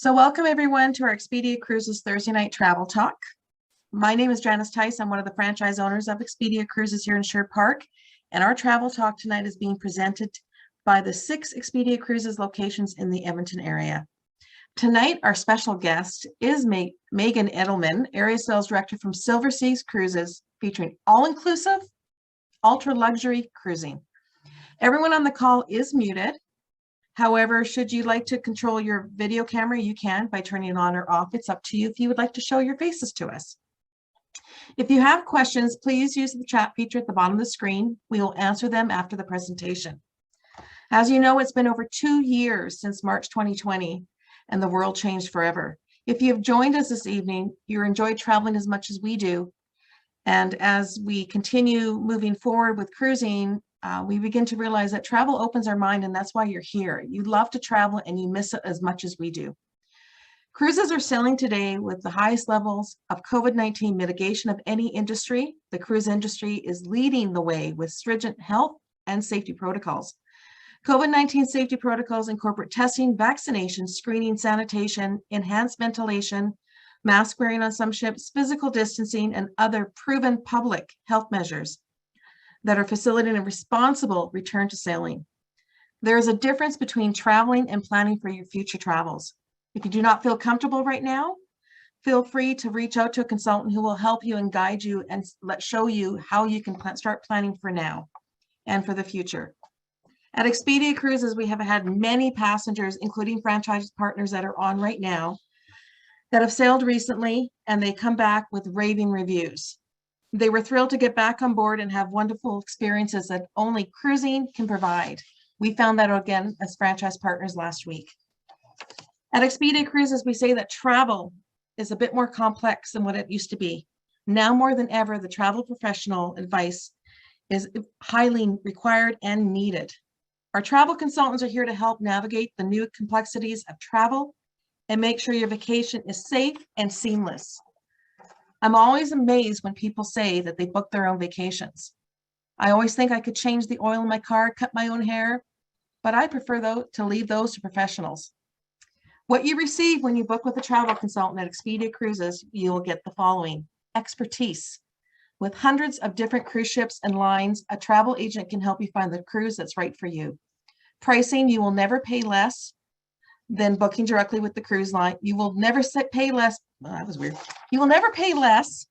So welcome everyone to our Expedia Cruises Thursday night travel talk. My name is Janice Tice. I'm one of the franchise owners of Expedia Cruises here in Sherwood Park. And our travel talk tonight is being presented by the 6 Expedia Cruises locations in the Edmonton area. Tonight, our special guest is Megan Edelman, Area Sales Director from Silversea Cruises, featuring all-inclusive, ultra-luxury cruising. Everyone on the call is muted. However, should you like to control your video camera, you can by turning it on or off. It's up to you if you would like to show your faces to us. If you have questions, please use the chat feature at the bottom of the screen. We will answer them after the presentation. As you know, it's been over 2 years since March 2020, and the world changed forever. If you have joined us this evening, you enjoyed traveling as much as we do. And as we continue moving forward with cruising, we begin to realize that travel opens our mind, and that's why you're here. You love to travel and you miss it as much as we do. Cruises are sailing today with the highest levels of COVID-19 mitigation of any industry. The cruise industry is leading the way with stringent health and safety protocols. COVID-19 safety protocols incorporate testing, vaccination, screening, sanitation, enhanced ventilation, mask wearing on some ships, physical distancing, and other proven public health measures that are facilitating a responsible return to sailing. There is a difference between traveling and planning for your future travels. If you do not feel comfortable right now, feel free to reach out to a consultant who will help you and guide you and show you how you can start planning for now and for the future. At Expedia Cruises, we have had many passengers, including franchise partners that are on right now, that have sailed recently, and they come back with raving reviews. They were thrilled to get back on board and have wonderful experiences that only cruising can provide. We found that again as franchise partners last week. At Expedia Cruises, we say that travel is a bit more complex than what it used to be. Now more than ever, the travel professional advice is highly required and needed. Our travel consultants are here to help navigate the new complexities of travel and make sure your vacation is safe and seamless. I'm always amazed when people say that they book their own vacations. I always think I could change the oil in my car, cut my own hair, but I prefer to leave those to professionals. What you receive when you book with a travel consultant at Expedia Cruises, you will get the following: expertise. With hundreds of different cruise ships and lines, a travel agent can help you find the cruise that's right for you. Pricing: you will never pay less than booking directly with the cruise line. You will never pay less. Well, that was weird. You will never pay less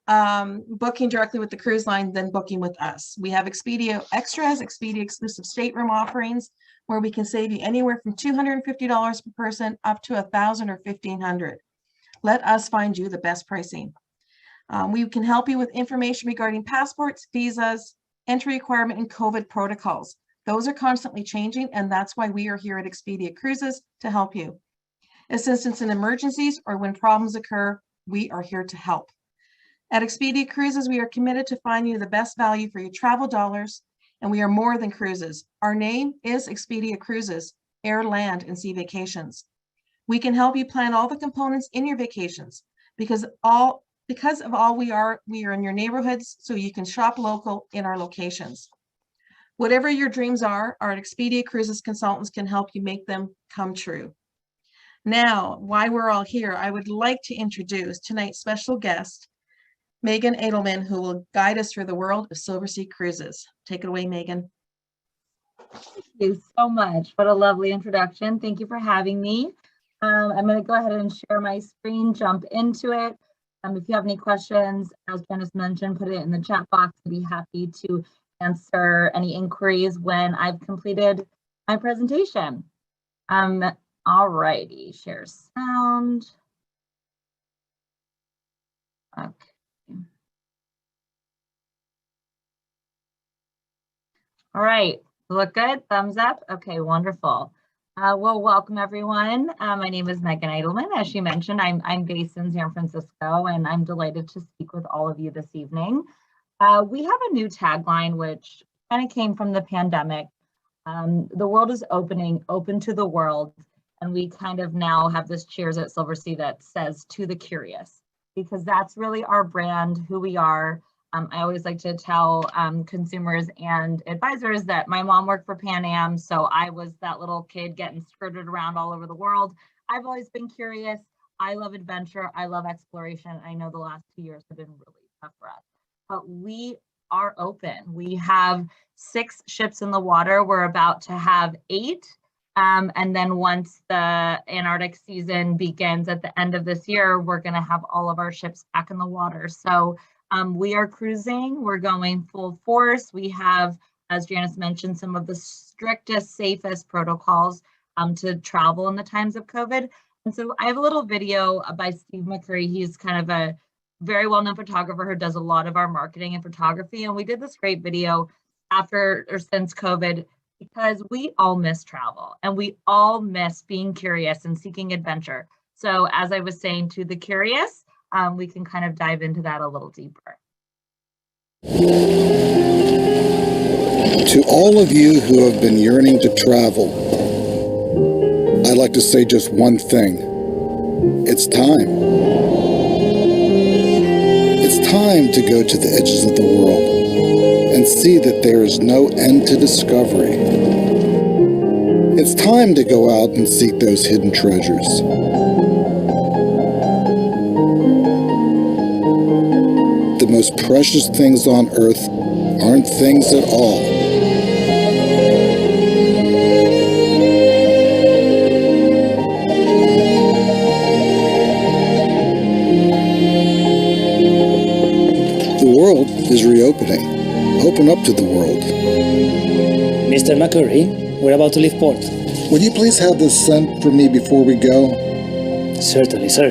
booking directly with the cruise line than booking with us. We have Expedia Extras, Expedia exclusive stateroom offerings, where we can save you anywhere from $250 per person up to $1,000 or $1,500. Let us find you the best pricing. We can help you with information regarding passports, visas, entry requirement, and COVID protocols. Those are constantly changing, and that's why we are here at Expedia Cruises to help you. Assistance in emergencies or when problems occur, we are here to help. At Expedia Cruises, we are committed to finding you the best value for your travel dollars, and we are more than cruises. Our name is Expedia Cruises, air, land, and sea vacations. We can help you plan all the components in your vacations because of all we are in your neighborhoods, so you can shop local in our locations. Whatever your dreams are, our Expedia Cruises consultants can help you make them come true. Now, why we're all here, I would like to introduce tonight's special guest, Megan Edelman, who will guide us through the world of Silversea Cruises. Take it away, Megan. Thank you so much. What a lovely introduction. Thank you for having me. I'm going to go ahead and share my screen, jump into it. If you have any questions, as Janice mentioned, put it in the chat box. I'd be happy to answer any inquiries when I've completed my presentation. Alrighty, share sound. Okay. All right, look good, thumbs up. Okay, wonderful. Well, welcome everyone. My name is Megan Edelman. As she mentioned, I'm based in San Francisco, and I'm delighted to speak with all of you this evening. We have a new tagline, which kind of came from the pandemic. The world is open to the world. And we kind of now have this cheers at Silversea that says to the curious, because that's really our brand, who we are. I always like to tell consumers and advisors that my mom worked for Pan Am, so I was that little kid getting skirted around all over the world. I've always been curious. I love adventure. I love exploration. I know the last 2 years have been really tough for us, but we are open. We have 6 ships in the water. We're about to have 8. And then once the Antarctic season begins at the end of this year, we're going to have all of our ships back in the water. So we are cruising. We're going full force. We have, as Janice mentioned, some of the strictest, safest protocols to travel in the times of COVID. And so I have a little video by Steve McCurry. He's kind of a very well-known photographer who does a lot of our marketing and photography. And we did this great video after or since COVID because we all miss travel and we all miss being curious and seeking adventure. So as I was saying to the curious, we can kind of dive into that a little deeper. To all of you who have been yearning to travel, I'd like to say just one thing. It's time. It's time to go to the edges of the world and see that there is no end to discovery. It's time to go out and seek those hidden treasures. The most precious things on earth aren't things at all. The world is reopening. Open up to the world. Mr. McCurry, we're about to leave port. Would you please have this sent for me before we go? Certainly, sir.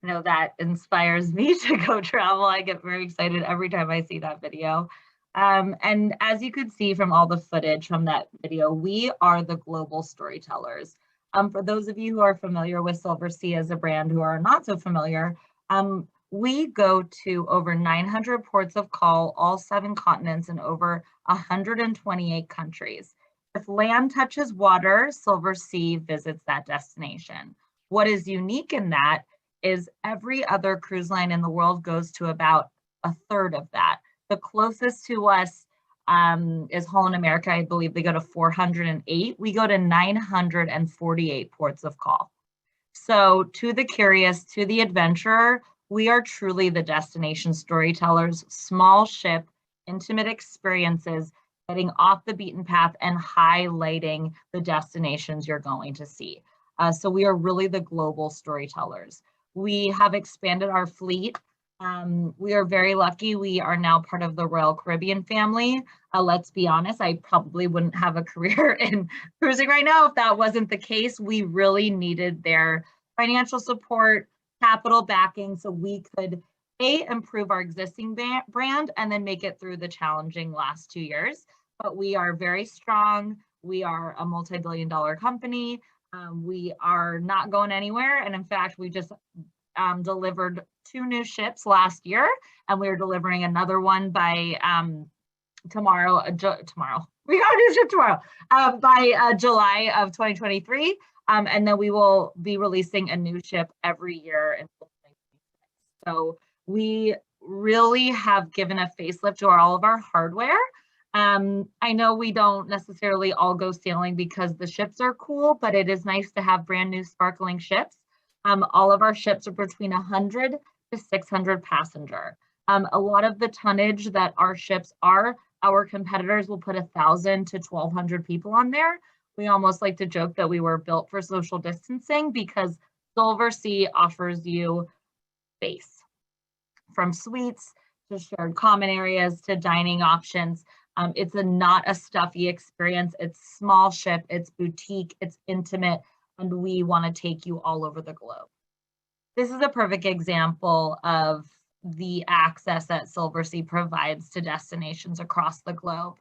You know, that inspires me to go travel. I get very excited every time I see that video. And as you could see from all the footage from that video, we are the global storytellers. For those of you who are familiar with Silversea as a brand, who are not so familiar, we go to over 900 ports of call, all 7 continents, and over 128 countries. If land touches water, Silversea visits that destination. What is unique in that is every other cruise line in the world goes to about a third of that. The closest to us is Holland America. I believe they go to 408. We go to 948 ports of call. So to the curious, to the adventurer, we are truly the destination storytellers, small ship, intimate experiences, getting off the beaten path and highlighting the destinations you're going to see. So we are really the global storytellers. We have expanded our fleet. We are very lucky. We are now part of the Royal Caribbean family. Let's be honest, I probably wouldn't have a career in cruising right now if that wasn't the case. We really needed their financial support, capital backing, so we could improve our existing brand and then make it through the challenging last 2 years. But we are very strong. We are a multi-billion-dollar company. We are not going anywhere. And in fact, we just delivered 2 new ships last year, and we're delivering another one by tomorrow. We got a new ship tomorrow by July of 2023. And then we will be releasing a new ship every year until 2026. So we really have given a facelift to all of our hardware. I know we don't necessarily all go sailing because the ships are cool, but it is nice to have brand new sparkling ships. All of our ships are between 100 to 600 passenger. A lot of the tonnage that our ships are, our competitors will put 1,000 to 1,200 people on there. We almost like to joke that we were built for social distancing because Silversea offers you space, from suites to shared common areas to dining options. It's not a stuffy experience. It's small ship, it's boutique, it's intimate, and we want to take you all over the globe. This is a perfect example of the access that Silversea provides to destinations across the globe.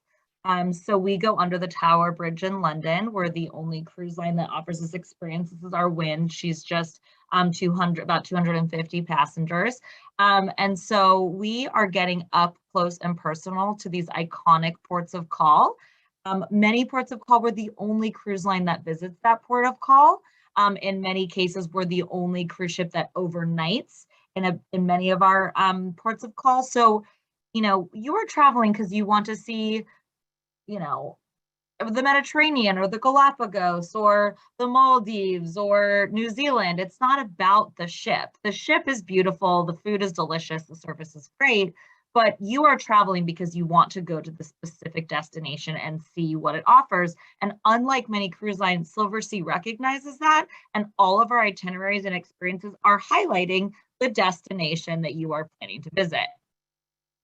So we go under the Tower Bridge in London. We're the only cruise line that offers this experience. This is our Wind. She's just about 250 passengers. And so we are getting up close and personal to these iconic ports of call. Many ports of call, we're the only cruise line that visits that port of call. In many cases, we're the only cruise ship that overnights in many of our ports of call. So, you know, you are traveling because you want to see, you know, the Mediterranean or the Galapagos or the Maldives or New Zealand. It's not about the ship. The ship is beautiful, the food is delicious, the service is great, but you are traveling because you want to go to the specific destination and see what it offers. And unlike many cruise lines, Silversea recognizes that, and all of our itineraries and experiences are highlighting the destination that you are planning to visit.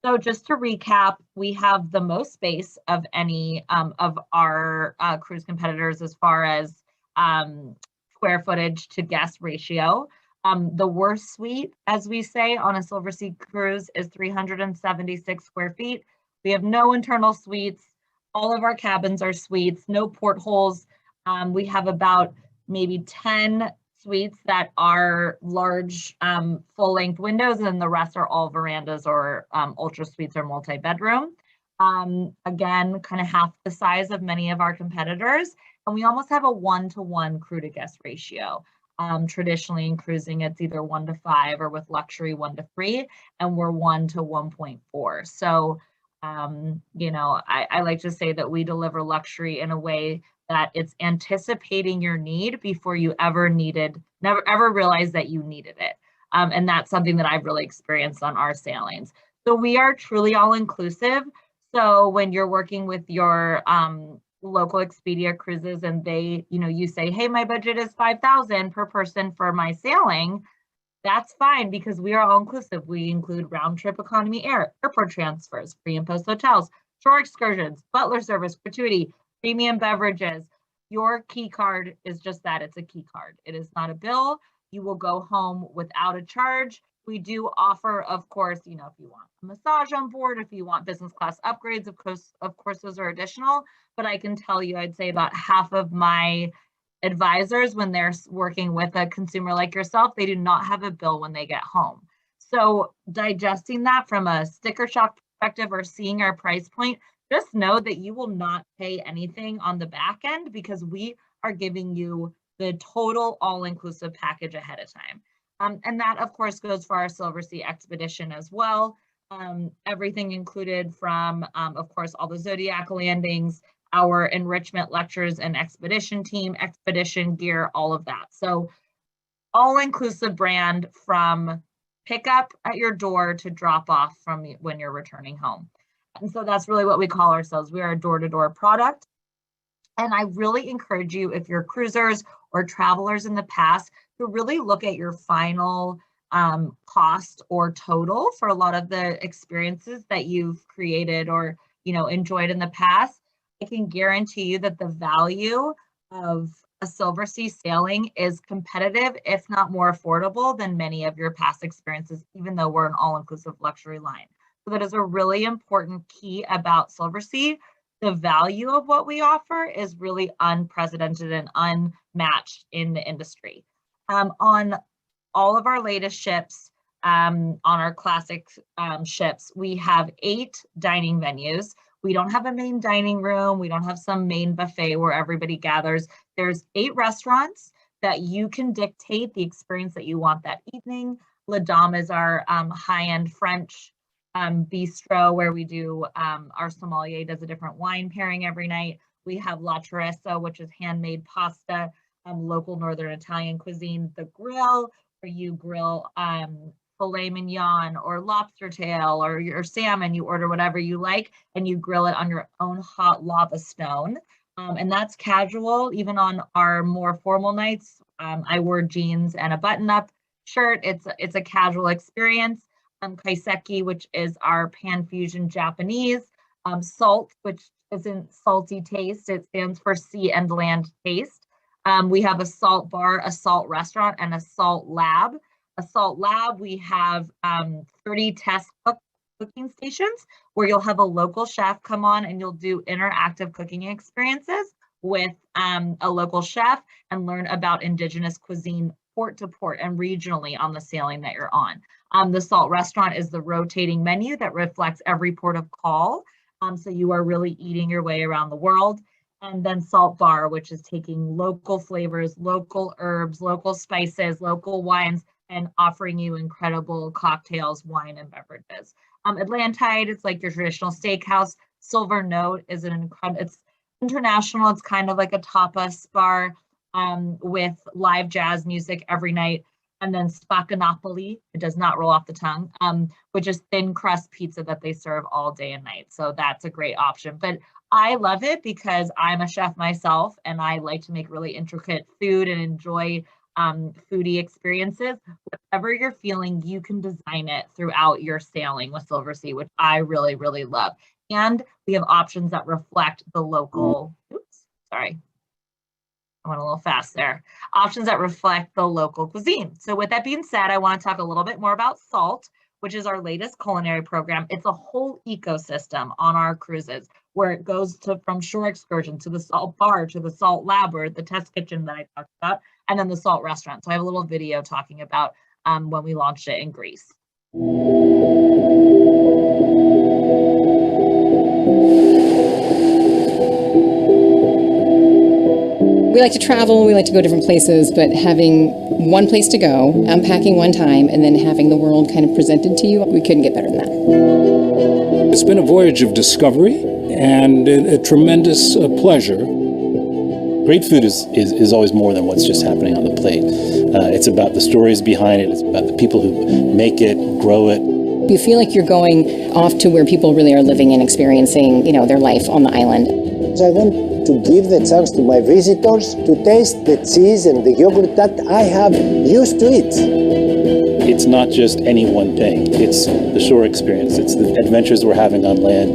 So just to recap, we have the most space of any of our cruise competitors as far as square footage to guest ratio. The worst suite, as we say, on a Silversea cruise is 376 square feet. We have no internal suites. All of our cabins are suites, no portholes. We have about maybe 10 suites that are large full-length windows, and the rest are all verandas or ultra suites or multi-bedroom. Again, kind of half the size of many of our competitors, and we almost have a 1-to-1 crew to guest ratio. Traditionally in cruising, it's either 1-to-5 or with luxury 1-to-3, and we're 1-to-1.4. So, you know, I like to say that we deliver luxury in a way that it's anticipating your need before you ever realized that you needed it. And that's something that I've really experienced on our sailings. So we are truly all inclusive. So when you're working with your local Expedia cruises and they, you know, you say, hey, my budget is $5,000 per person for my sailing, that's fine because we are all inclusive. We include round trip economy airport transfers, pre and post hotels, shore excursions, butler service, gratuity, premium beverages. Your key card is just that, it's a key card. It is not a bill. You will go home without a charge. We do offer, of course, you know, if you want a massage on board, if you want business class upgrades, of course, those are additional. But I can tell you, I'd say about half of my advisors, when they're working with a consumer like yourself, they do not have a bill when they get home. So digesting that from a sticker shock perspective or seeing our price point, just know that you will not pay anything on the back end because we are giving you the total all-inclusive package ahead of time. And that, of course, goes for our Silversea expedition as well. Everything included from, of course, all the Zodiac landings, our enrichment lectures and expedition team, expedition gear, all of that. So all-inclusive brand from pickup at your door to drop off from when you're returning home. And so that's really what we call ourselves. We are a door-to-door product. And I really encourage you, if you're cruisers or travelers in the past, to really look at your final cost or total for a lot of the experiences that you've created or, you know, enjoyed in the past. I can guarantee you that the value of a Silversea sailing is competitive, if not more affordable than many of your past experiences, even though we're an all-inclusive luxury line. So that is a really important key about Silversea. The value of what we offer is really unprecedented and unmatched in the industry. On all of our latest ships, on our classic ships, we have 8 dining venues. We don't have a main dining room. We don't have some main buffet where everybody gathers. There's 8 restaurants that you can dictate the experience that you want that evening. La Dame is our high-end French bistro where we do our sommelier does a different wine pairing every night. We have La Teresa, which is handmade pasta, local Northern Italian cuisine. The grill, where you grill filet mignon or lobster tail or your salmon. You order whatever you like and you grill it on your own hot lava stone. And that's casual. Even on our more formal nights, I wore jeans and a button-up shirt. It's a casual experience. Kaiseki, which is our pan-fusion Japanese. Salt, which isn't salty taste. It stands for sea and land taste. We have a salt bar, a salt restaurant, and a salt lab. A salt lab, we have 30 test cooking stations where you'll have a local chef come on and you'll do interactive cooking experiences with a local chef and learn about indigenous cuisine port to port and regionally on the sailing that you're on. The salt restaurant is the rotating menu that reflects every port of call. So you are really eating your way around the world. And then salt bar, which is taking local flavors, local herbs, local spices, local wines, and offering you incredible cocktails, wine, and beverages. Atlantide, it's like your traditional steakhouse. Silver Note is an incredible, International, it's kind of like a tapas bar with live jazz music every night. And then Spaccanapoli, it does not roll off the tongue, which is thin crust pizza that they serve all day and night. So that's a great option. But I love it because I'm a chef myself and I like to make really intricate food and enjoy foodie experiences. Whatever you're feeling, you can design it throughout your sailing with Silversea, which I really, really love. And we have options that reflect the local, oops, sorry. I went a little fast there. Options that reflect the local cuisine. So with that being said, I want to talk a little bit more about SALT, which is our latest culinary program. It's a whole ecosystem on our cruises where it goes to from shore excursion to the salt bar, to the salt lab, or the test kitchen that I talked about, and then the salt restaurant. So I have a little video talking about when we launched it in Greece. We like to travel, we like to go different places, but having one place to go, unpacking one time, and then having the world kind of presented to you, we couldn't get better than that. It's been a voyage of discovery and a tremendous pleasure. Great food is always more than what's just happening on the plate. It's about the stories behind it. It's about the people who make it, grow it. You feel like you're going off to where people really are living and experiencing, their life on the island. I want to give the chance to my visitors to taste the cheese and the yogurt that I have used to eat. It's not just any one thing. It's the shore experience. It's the adventures we're having on land.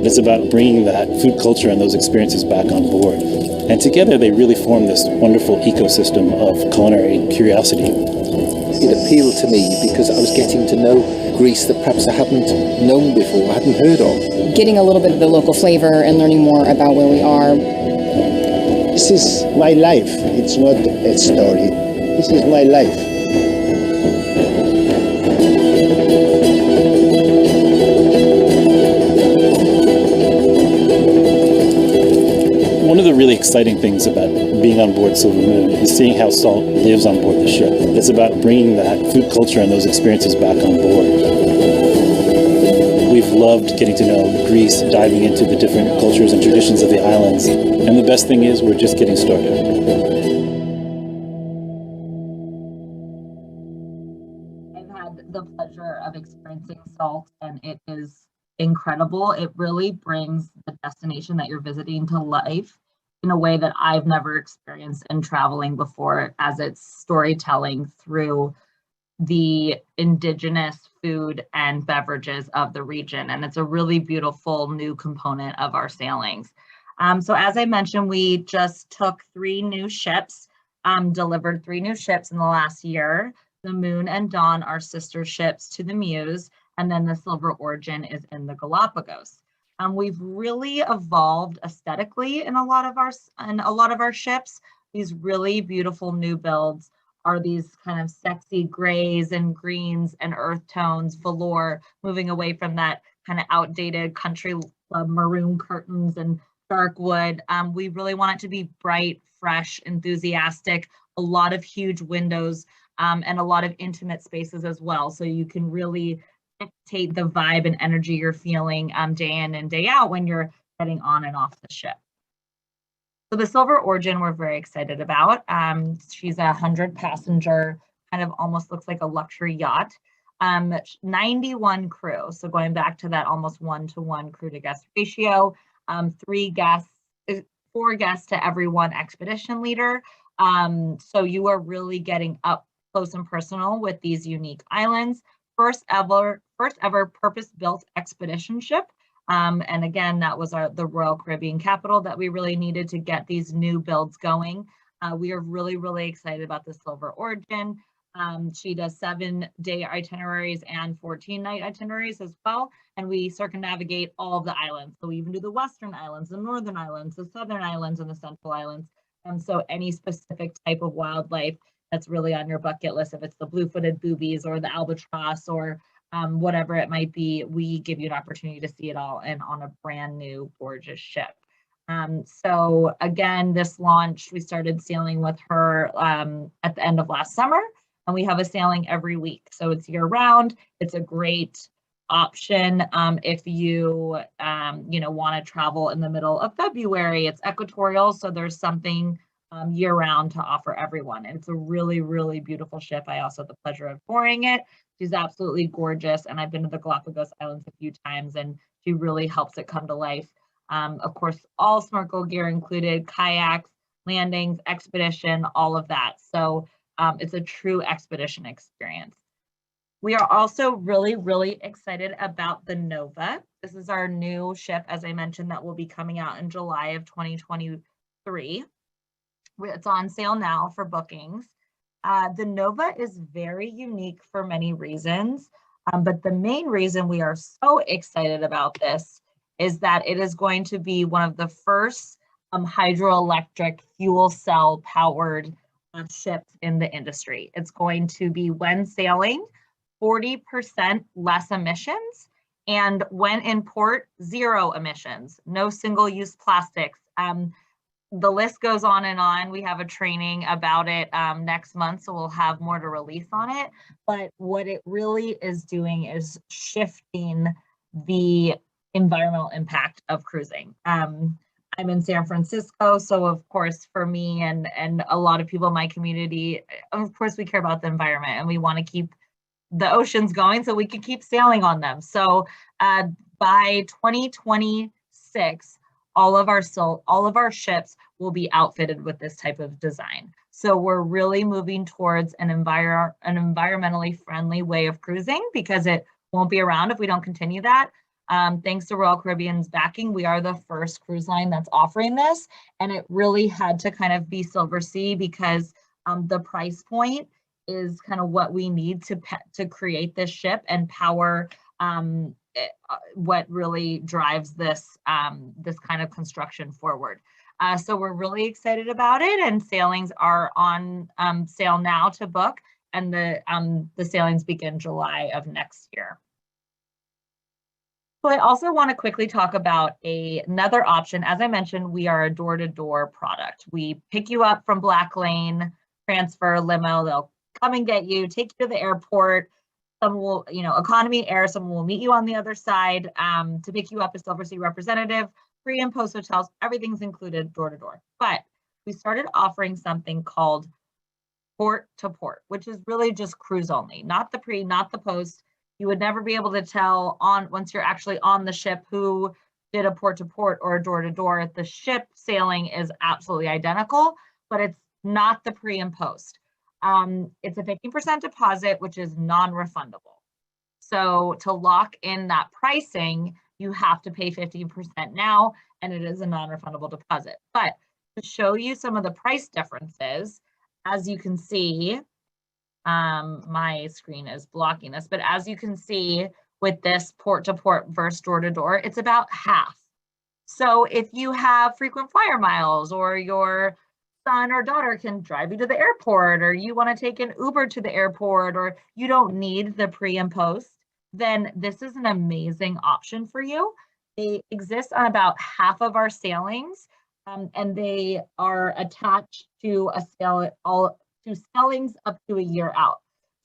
It's about bringing that food culture and those experiences back on board. And together they really form this wonderful ecosystem of culinary curiosity. It appealed to me because I was getting to know Greece that perhaps I hadn't known before, I hadn't heard of. Getting a little bit of the local flavor and learning more about where we are. This is my life. It's not a story. This is my life. One of the really exciting things about being on board Silver Moon is seeing how salt lives on board the ship. It's about bringing that food culture and those experiences back on board. We've loved getting to know Greece, diving into the different cultures and traditions of the islands. And the best thing is we're just getting started. I've had the pleasure of experiencing SALT and it is incredible. It really brings the destination that you're visiting to life in a way that I've never experienced in traveling before, as it's storytelling through the indigenous food and beverages of the region. And it's a really beautiful new component of our sailings. So as I mentioned, we just took 3 new ships, delivered 3 new ships in the last year. The Moon and Dawn are sister ships to the Muse, and then the Silver Origin is in the Galapagos. We've really evolved aesthetically in a lot of our ships. These really beautiful new builds are these kind of sexy grays and greens and earth tones, velour, moving away from that kind of outdated country maroon curtains and dark wood. We really want it to be bright, fresh, enthusiastic, a lot of huge windows, and a lot of intimate spaces as well. So you can really dictate the vibe and energy you're feeling day in and day out when you're getting on and off the ship. So the Silver Origin we're very excited about. She's a 100-passenger, kind of almost looks like a luxury yacht. 91 crew, so going back to that almost 1-to-1 crew to guest ratio. 4 guests to every 1 expedition leader. So you are really getting up close and personal with these unique islands. First ever purpose-built expedition ship. And again, that was the Royal Caribbean capital that we really needed to get these new builds going. We are really, really excited about the Silver Origin. She does 7-day itineraries and 14-night itineraries as well. And we circumnavigate all of the islands. So we even do the Western Islands, the Northern Islands, the Southern Islands, and the Central Islands. So any specific type of wildlife that's really on your bucket list, if it's the blue-footed boobies or the albatross or whatever it might be, we give you an opportunity to see it all and on a brand new, gorgeous ship. So again, this launch, we started sailing with her at the end of last summer, and we have a sailing every week. So it's year round. It's a great option if you, want to travel in the middle of February. It's equatorial, so there's something year round to offer everyone. And it's a really, really beautiful ship. I also had the pleasure of touring it. She's absolutely gorgeous. And I've been to the Galapagos Islands a few times, and she really helps it come to life. Of course, all snorkel gear included, kayaks, landings, expedition, all of that. So it's a true expedition experience. We are also really, really excited about the Nova. This is our new ship, as I mentioned, that will be coming out in July of 2023. It's on sale now for bookings. The Nova is very unique for many reasons, but the main reason we are so excited about this is that it is going to be one of the first hydroelectric fuel cell powered ships in the industry. It's going to be, when sailing, 40% less emissions, and when in port, 0 emissions, no single-use plastics. The list goes on and on. We have a training about it next month, so we'll have more to release on it. But what it really is doing is shifting the environmental impact of cruising. I'm in San Francisco, so of course for me and a lot of people in my community, of course we care about the environment and we want to keep the oceans going so we can keep sailing on them. So by 2026, all of our ships will be outfitted with this type of design. So we're really moving towards an environmentally friendly way of cruising, because it won't be around if we don't continue that. Thanks to Royal Caribbean's backing, we are the first cruise line that's offering this, and it really had to kind of be Silversea, because the price point is kind of what we need to create this ship and power what really drives this this kind of construction forward. So we're really excited about it, and sailings are on sale now to book, and the sailings begin July of next year. So I also want to quickly talk about another option. As I mentioned, we are a door-to-door product. We pick you up from Black Lane, transfer, limo, they'll come and get you, take you to the airport. Some will, economy air, someone will meet you on the other side to pick you up, a Silversea representative, pre and post hotels, everything's included door to door. But we started offering something called port to port, which is really just cruise only, not the pre, not the post. You would never be able to tell once you're actually on the ship who did a port to port or a door to door. The ship sailing is absolutely identical, but it's not the pre and post. It's a 50% deposit, which is non-refundable. So to lock in that pricing, you have to pay 15% now, and it is a non-refundable deposit. But to show you some of the price differences, as you can see, my screen is blocking this, but as you can see with this port to port versus door to door, it's about half. So if you have frequent flyer miles, or your son or daughter can drive you to the airport, or you want to take an Uber to the airport, or you don't need the pre and post, then this is an amazing option for you. They exist on about half of our sailings, and they are attached to to sailings up to a year out.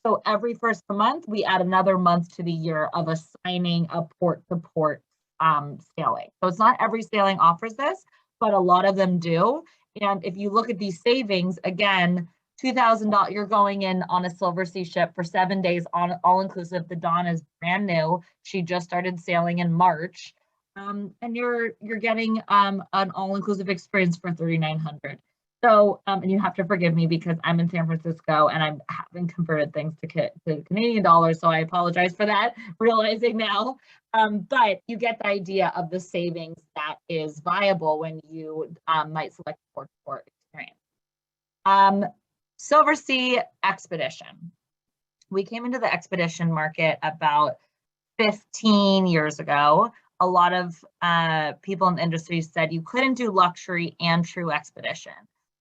So every first month, we add another month to the year of assigning a port to port sailing. So it's not every sailing offers this, but a lot of them do. And if you look at these savings, again, $2,000, you're going in on a Silversea ship for 7 days on all inclusive. The Dawn is brand new. She just started sailing in March. And you're getting an all-inclusive experience for $3,900. So, and you have to forgive me because I'm in San Francisco and I haven't converted things to Canadian dollars, so I apologize for that, realizing now. But you get the idea of the savings that is viable when you might select a port-to-port experience. Silversea Expedition. We came into the expedition market about 15 years ago. A lot of people in the industry said you couldn't do luxury and true expedition.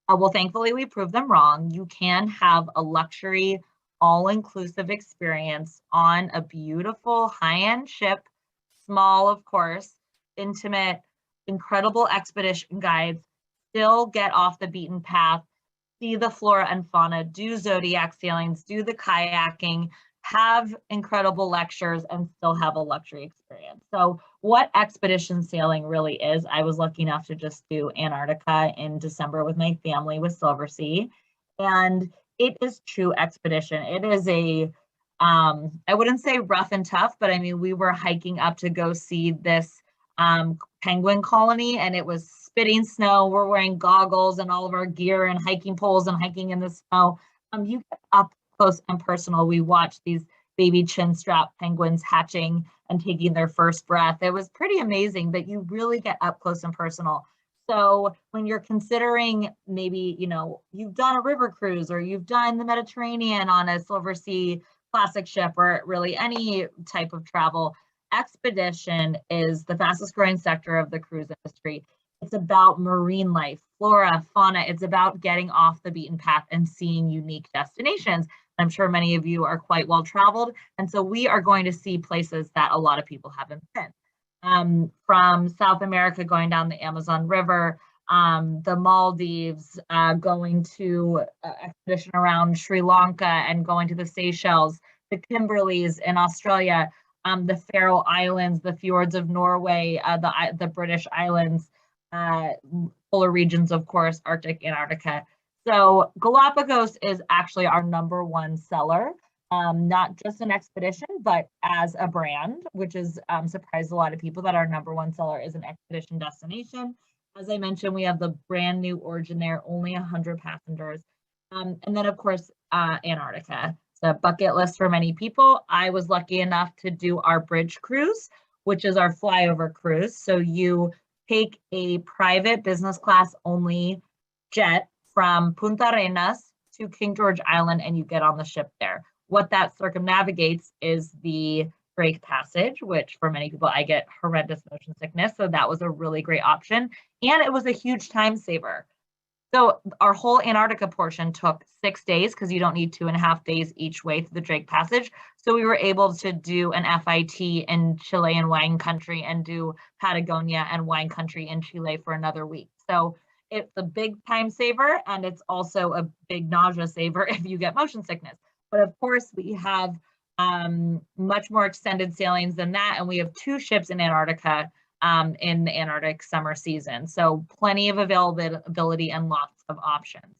Well, thankfully, we proved them wrong. You can have a luxury, all-inclusive experience on a beautiful high-end ship, small, of course, intimate, incredible expedition guides, still get off the beaten path, see the flora and fauna, do zodiac sailings, do the kayaking, have incredible lectures, and still have a luxury experience. So what expedition sailing really is, I was lucky enough to just do Antarctica in December with my family with Silversea, and it is true expedition. It is a, I wouldn't say rough and tough, but I mean, we were hiking up to go see this penguin colony, and it was spitting snow. We're wearing goggles and all of our gear and hiking poles and hiking in the snow. You get up close and personal. We watched these baby chin strap penguins hatching and taking their first breath. It was pretty amazing, but you really get up close and personal. So when you're considering maybe, you know, you've done a river cruise or you've done the Mediterranean on a Silversea classic ship or really any type of travel, expedition is the fastest growing sector of the cruise industry. It's about marine life, flora, fauna. It's about getting off the beaten path and seeing unique destinations. I'm sure many of you are quite well traveled. And so we are going to see places that a lot of people haven't been. From South America, going down the Amazon River, the Maldives, going to expedition around Sri Lanka and going to the Seychelles, the Kimberleys in Australia, the Faroe Islands, the fjords of Norway, the British Islands, polar regions, of course, Arctic, Antarctica. So Galapagos is actually our #1 seller, not just an expedition, but as a brand, which has surprised a lot of people that our #1 seller is an expedition destination. As I mentioned, we have the brand new Origin there, only 100 passengers. And then, of course, Antarctica. It's a bucket list for many people. I was lucky enough to do our bridge cruise, which is our flyover cruise. So you take a private business class only jet from Punta Arenas to King George Island, and you get on the ship there. What that circumnavigates is the Drake Passage, which for many people, I get horrendous motion sickness. So that was a really great option. And it was a huge time saver. So our whole Antarctica portion took 6 days because you don't need 2.5 days each way through the Drake Passage. So we were able to do an FIT in Chile and wine country and do Patagonia and wine country in Chile for another week. So it's a big time saver, and it's also a big nausea saver if you get motion sickness. But of course, we have much more extended sailings than that, and we have 2 ships in Antarctica in the Antarctic summer season. So plenty of availability and lots of options.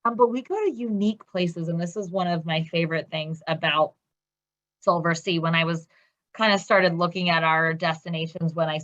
But we go to unique places, and this is one of my favorite things about Silversea. When I was kind of started looking at our destinations when I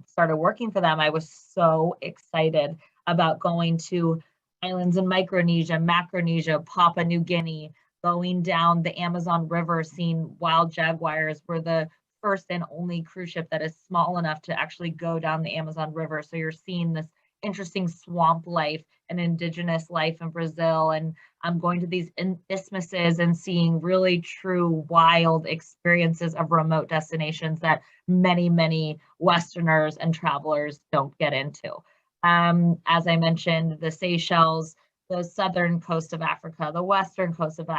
started working for them, I was so excited about going to islands in Micronesia, Macronesia, Papua New Guinea, going down the Amazon River, seeing wild jaguars. We're the first and only cruise ship that is small enough to actually go down the Amazon River. So you're seeing this interesting swamp life and indigenous life in Brazil. And I'm going to these isthmuses and seeing really true wild experiences of remote destinations that many, many Westerners and travelers don't get into. As I mentioned, the Seychelles, the southern coast of Africa, the western coast of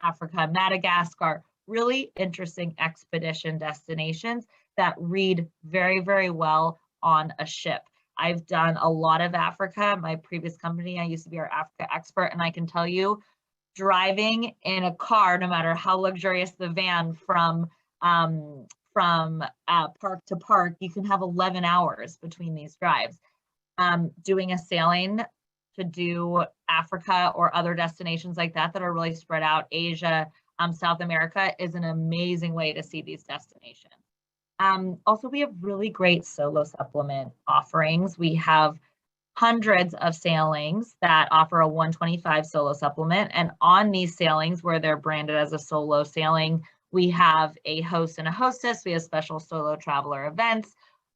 Africa, Madagascar, really interesting expedition destinations that read very, very well on a ship. I've done a lot of Africa. My previous company, I used to be our Africa expert, and I can tell you, driving in a car, no matter how luxurious the van, from park to park, you can have 11 hours between these drives. Doing a sailing to do Africa or other destinations like that are really spread out, Asia, South America, is an amazing way to see these destinations. Also, we have really great solo supplement offerings. We have hundreds of sailings that offer a 125 solo supplement. And on these sailings, where they're branded as a solo sailing, we have a host and a hostess. We have special solo traveler events.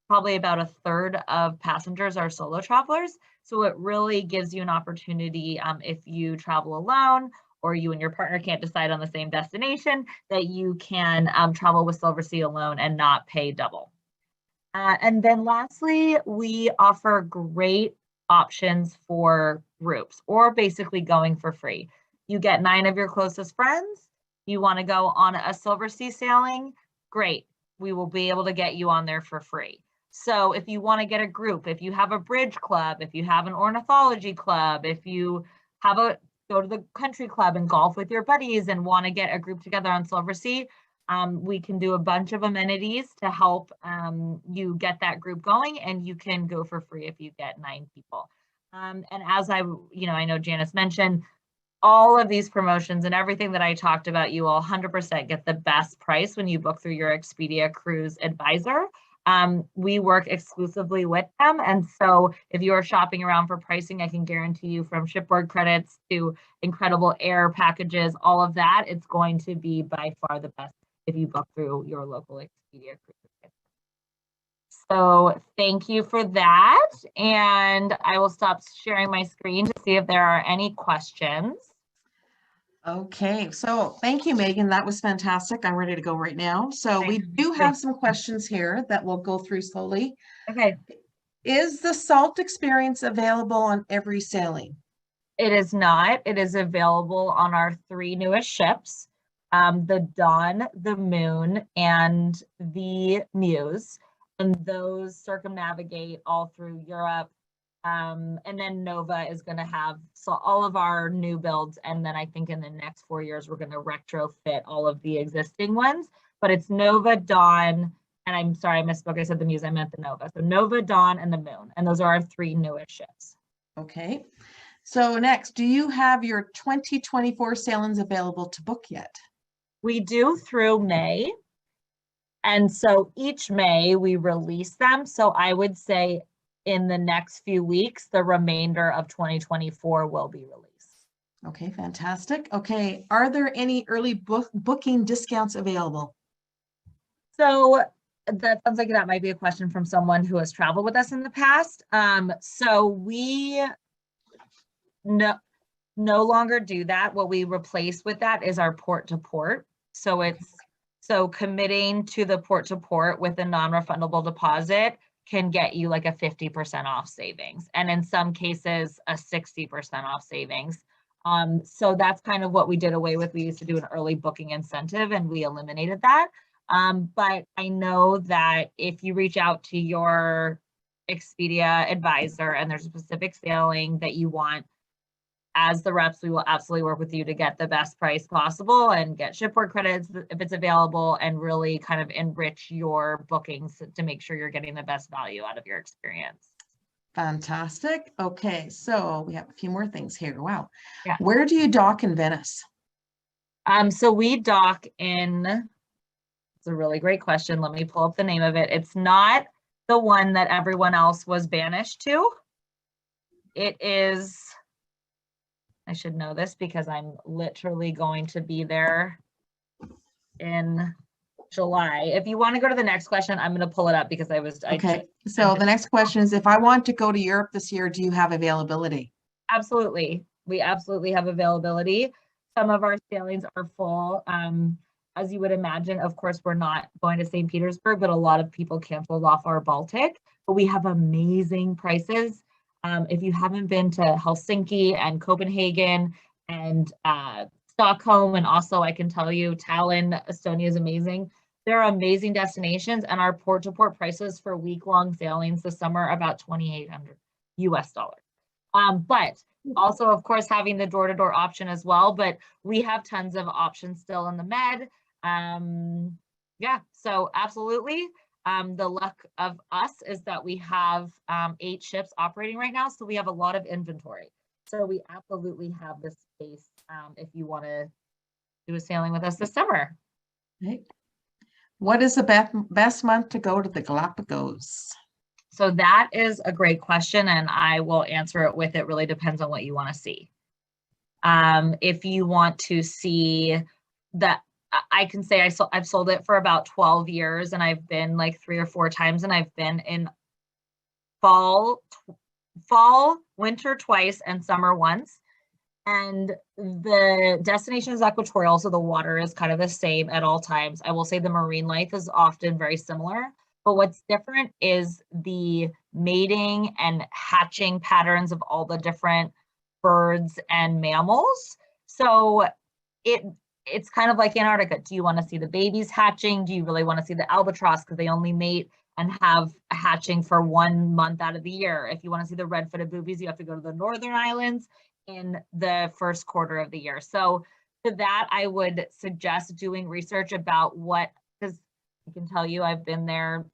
Probably about 1/3 of passengers are solo travelers. So it really gives you an opportunity, if you travel alone or you and your partner can't decide on the same destination, that you can travel with Silversea alone and not pay double. And then lastly, we offer great options for groups, or basically going for free. You get 9 of your closest friends. You want to go on a Silversea sailing? Great. We will be able to get you on there for free. So if you want to get a group, if you have a bridge club, if you have an ornithology club, if you have a go to the country club and golf with your buddies and want to get a group together on Silversea, we can do a bunch of amenities to help you get that group going, and you can go for free if you get 9 people. And as I know Janice mentioned, all of these promotions and everything that I talked about, you will 100% get the best price when you book through your Expedia Cruise Advisor. We work exclusively with them. And so if you are shopping around for pricing, I can guarantee you, from shipboard credits to incredible air packages, all of that, it's going to be by far the best if you book through your local Expedia Cruise Advisor. So thank you for that. And I will stop sharing my screen to see if there are any questions. Okay, so thank you, Megan. That was fantastic. I'm ready to go right now. So we do have some questions here that we'll go through slowly. Okay. Is the salt experience available on every sailing? It is not. It is available on our 3 newest ships, the Dawn, the Moon, and the Muse. And those circumnavigate all through Europe. And then Nova is going to have all of our new builds. And then I think in the next 4 years, we're going to retrofit all of the existing ones. But it's Nova, Dawn, and I'm sorry, I misspoke. I said the Muse, I meant the Nova. So Nova, Dawn, and the Moon. And those are our 3 newest ships. Okay. So next, do you have your 2024 sailings available to book yet? We do through May. And so each May we release them. So I would say in the next few weeks, the remainder of 2024 will be released. Okay, fantastic. Okay, are there any early booking discounts available? So that sounds like that might be a question from someone who has traveled with us in the past. So we no longer do that. What we replace with that is our port to port. So committing to the port to port with a non-refundable deposit can get you like a 50% off savings, and in some cases a 60% off savings. So that's kind of what we did away with. We used to do an early booking incentive and we eliminated that. But I know that if you reach out to your Expedia advisor and there's a specific sailing that you want, as the reps, we will absolutely work with you to get the best price possible and get shipboard credits if it's available, and really kind of enrich your bookings to make sure you're getting the best value out of your experience. Fantastic. Okay, so we have a few more things here. Wow. Yeah. Where do you dock in Venice? So we dock in, it's a really great question. Let me pull up the name of it. It's not the one that everyone else was banished to. It is, I should know this because I'm literally going to be there in July. If you want to go to the next question, I'm going to pull it up because Okay, so the next question is, if I want to go to Europe this year, do you have availability? Absolutely. We absolutely have availability. Some of our sailings are full. As you would imagine, of course, we're not going to St. Petersburg, but a lot of people canceled off our Baltic. But we have amazing prices. If you haven't been to Helsinki and Copenhagen and Stockholm, and also I can tell you Tallinn, Estonia is amazing. There are amazing destinations, and our port-to-port prices for week-long sailings this summer are about $2,800 US. But also, of course, having the door-to-door option as well. But we have tons of options still in the Med. Yeah, so absolutely. The luck of us is that we have 8 ships operating right now, so we have a lot of inventory. So we absolutely have the space if you want to do a sailing with us this summer. Okay. What is the best month to go to the Galapagos? So that is a great question, and I will answer it with, it really depends on what you want to see. If you want to see that, I can say I've sold it for about 12 years, and I've been like 3 or 4 times, and I've been in fall, winter twice, and summer once. And the destination is equatorial, so the water is kind of the same at all times. I will say the marine life is often very similar, but what's different is the mating and hatching patterns of all the different birds and mammals. So it's kind of like Antarctica. Do you want to see the babies hatching? Do you really want to see the albatross because they only mate and have a hatching for 1 month out of the year? If you want to see the red-footed boobies, you have to go to the northern islands. in the first quarter of the year. So to that, I would suggest doing research about what, because I can tell you I've been there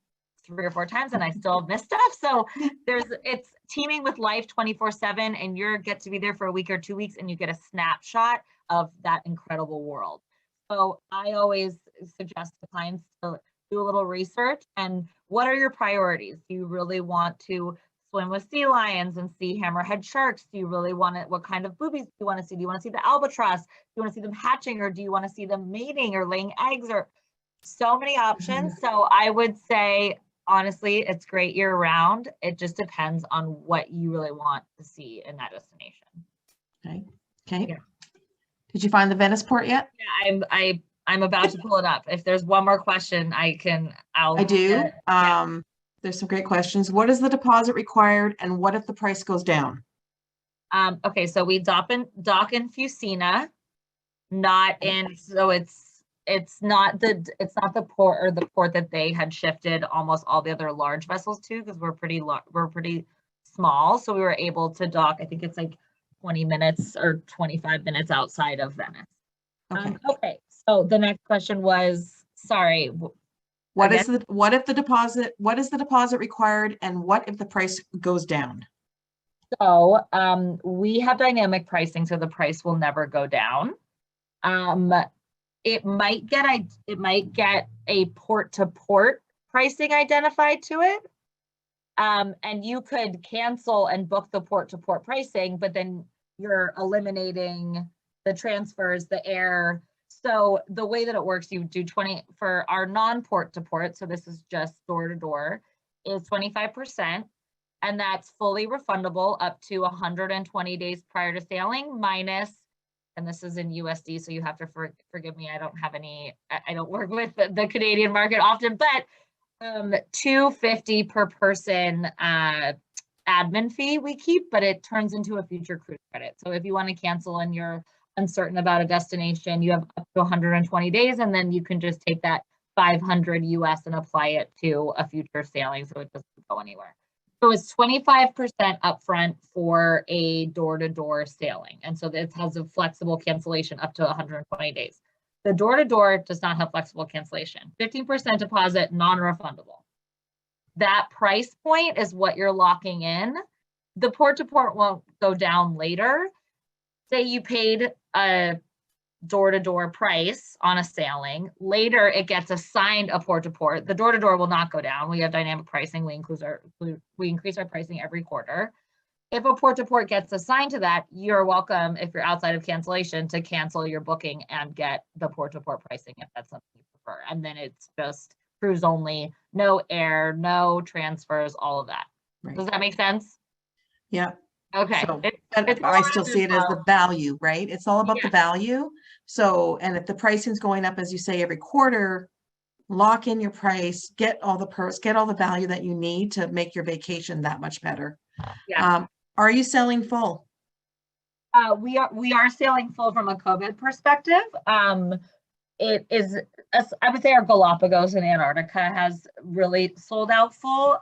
3 or 4 times and I still have missed stuff. So it's teaming with life 24/7, and you get to be there for a week or 2 weeks and you get a snapshot of that incredible world. So I always suggest to clients to do a little research. And what are your priorities? Do you really want to swim with sea lions and see hammerhead sharks? Do you really want it? What kind of boobies do you want to see? Do you want to see the albatross? Do you want to see them hatching, or do you want to see them mating or laying eggs? Or so many options. So I would say, honestly, it's great year round. It just depends on what you really want to see in that destination. Okay. Okay. Yeah. Did you find the Venice port yet? Yeah, I'm about to pull it up. If there's one more question, I do. Yeah. There's some great questions. What is the deposit required, and what if the price goes down? Okay, so we dock in Fusina, not in. So it's not the port, or the port that they had shifted almost all the other large vessels to, because we're pretty small. So we were able to dock. I think it's like 20 minutes or 25 minutes outside of Venice. Okay. Okay. So the next question was, sorry. What is the deposit required, and what if the price goes down? So we have dynamic pricing, so the price will never go down. It might get a port to port pricing identified to it. And you could cancel and book the port to port pricing, but then you're eliminating the transfers, the air. So the way that it works, you do 20 for our non-port to port. So this is just door to door, is 25. And that's fully refundable up to 120 days prior to sailing, minus, and this is in USD, so you have to forgive me. I don't work with the Canadian market often, but $250 per person admin fee we keep, but it turns into a future cruise credit. So if you want to cancel and you're uncertain about a destination, you have up to 120 days, and then you can just take that 500 US and apply it to a future sailing, so it doesn't go anywhere. So it's 25% upfront for a door-to-door sailing. And so it has a flexible cancellation up to 120 days. The door-to-door does not have flexible cancellation. 15% deposit, non-refundable. That price point is what you're locking in. The port-to-port won't go down later. Say you paid a door-to-door price on a sailing. Later, it gets assigned a port-to-port. The door-to-door will not go down. We have dynamic pricing. We increase our pricing every quarter. If a port-to-port gets assigned to that, you're welcome, if you're outside of cancellation, to cancel your booking and get the port-to-port pricing if that's something you prefer. And then it's just cruise only, no air, no transfers, all of that. Right. Does that make sense? Yeah. Okay. So, I still see it as the value, right? It's all about the value. So, and if the pricing's going up, as you say, every quarter, lock in your price, get all the perks, get all the value that you need to make your vacation that much better. Yeah. Are you selling full? We are sailing full from a COVID perspective. It is, I would say, our Galapagos in Antarctica has really sold out full.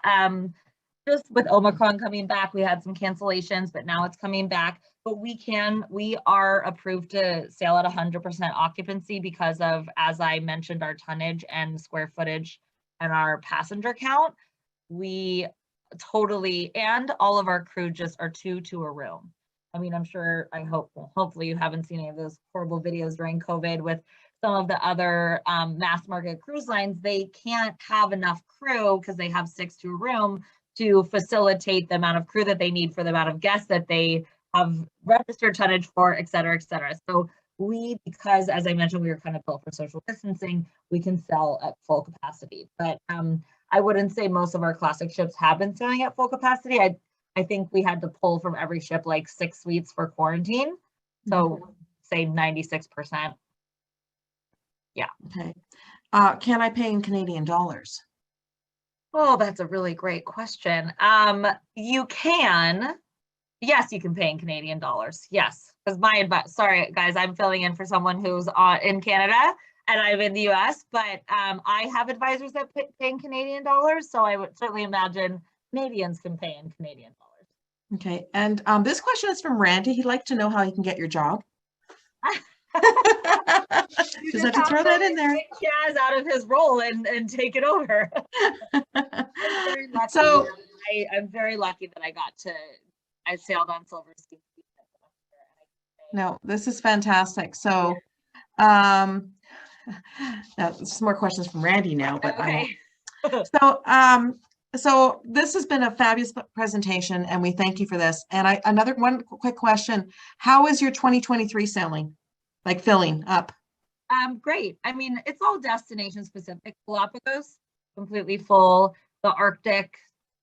Just with Omicron coming back, we had some cancellations, but now it's coming back. But we are approved to sail at 100% occupancy because of, as I mentioned, our tonnage and square footage and our passenger count. We totally, and all of our crew just are 2 to a room. I mean, hopefully you haven't seen any of those horrible videos during COVID with some of the other mass market cruise lines. They can't have enough crew because they have 6 to a room to facilitate the amount of crew that they need for the amount of guests that they have registered tonnage for, et cetera, et cetera. So because as I mentioned, we were kind of built for social distancing, we can sell at full capacity. But I wouldn't say most of our classic ships have been selling at full capacity. I think we had to pull from every ship like 6 suites for quarantine. So say 96%. Yeah. Okay. Can I pay in Canadian dollars? Oh, that's a really great question. You can. Yes, you can pay in Canadian dollars. Yes, because my advice. Sorry, guys, I'm filling in for someone who's in Canada and I'm in the US, but I have advisors that pay in Canadian dollars, so I would certainly imagine Canadians can pay in Canadian dollars. Okay, and this question is from Randy. He'd like to know how he can get your job. You Just have to throw that in there. take Chaz out of his role and take it over. I'm very lucky. So- I'm very lucky that I sailed on Silversea. No, this is fantastic. So, now some more questions from Randy now, but I won't. Okay. So this has been a fabulous presentation, and we thank you for this. And another one quick question: how is your 2023 sailing, like filling up? Great. I mean, it's all destination specific. Galapagos, completely full. The Arctic,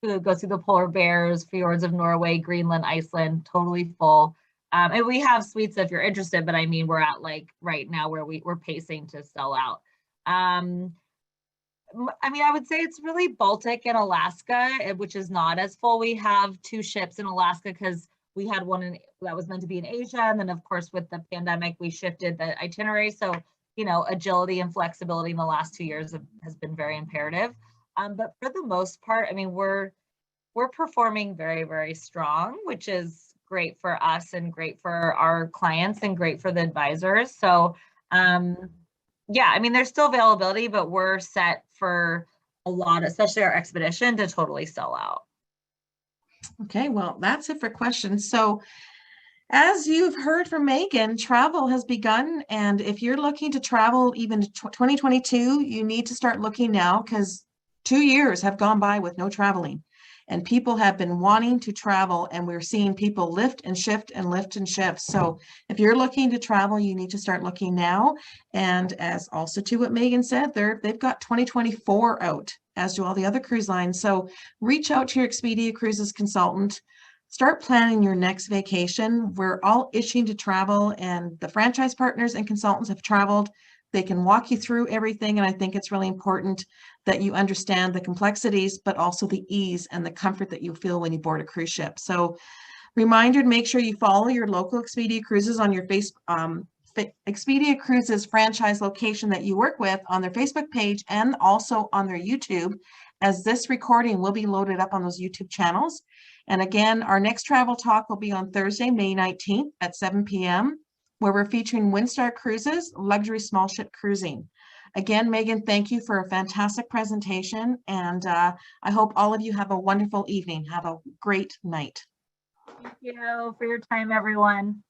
goes through the polar bears, fjords of Norway, Greenland, Iceland, totally full. And we have suites if you're interested, but I mean, we're at like right now where we're pacing to sell out. I mean, I would say it's really Baltic and Alaska, which is not as full. We have 2 ships in Alaska because we had one that was meant to be in Asia. And then of course, with the pandemic, we shifted the itinerary. So, you know, agility and flexibility in the last 2 years has been very imperative. But for the most part, I mean, we're performing very, very strong, which is great for us and great for our clients and great for the advisors. So, yeah, I mean, there's still availability, but we're set for a lot, especially our expedition, to totally sell out. Okay, well, that's it for questions. So as you've heard from Megan, travel has begun. And if you're looking to travel even 2022, you need to start looking now, because 2 years have gone by with no traveling. And people have been wanting to travel, and we're seeing people lift and shift and lift and shift. So if you're looking to travel, you need to start looking now. And as also to what Megan said, they've got 2024 out, as do all the other cruise lines. So reach out to your Expedia Cruises consultant. Start planning your next vacation. We're all itching to travel, and the franchise partners and consultants have traveled. They can walk you through everything. And I think it's really important that you understand the complexities, but also the ease and the comfort that you feel when you board a cruise ship. So reminder to make sure you follow your local Expedia Cruises on your Expedia Cruises franchise location that you work with on their Facebook page and also on their YouTube, as this recording will be loaded up on those YouTube channels. And again, our next travel talk will be on Thursday, May 19th at 7 p.m., where we're featuring Windstar Cruises, luxury small ship cruising. Again, Megan, thank you for a fantastic presentation. And I hope all of you have a wonderful evening. Have a great night. Thank you for your time, everyone.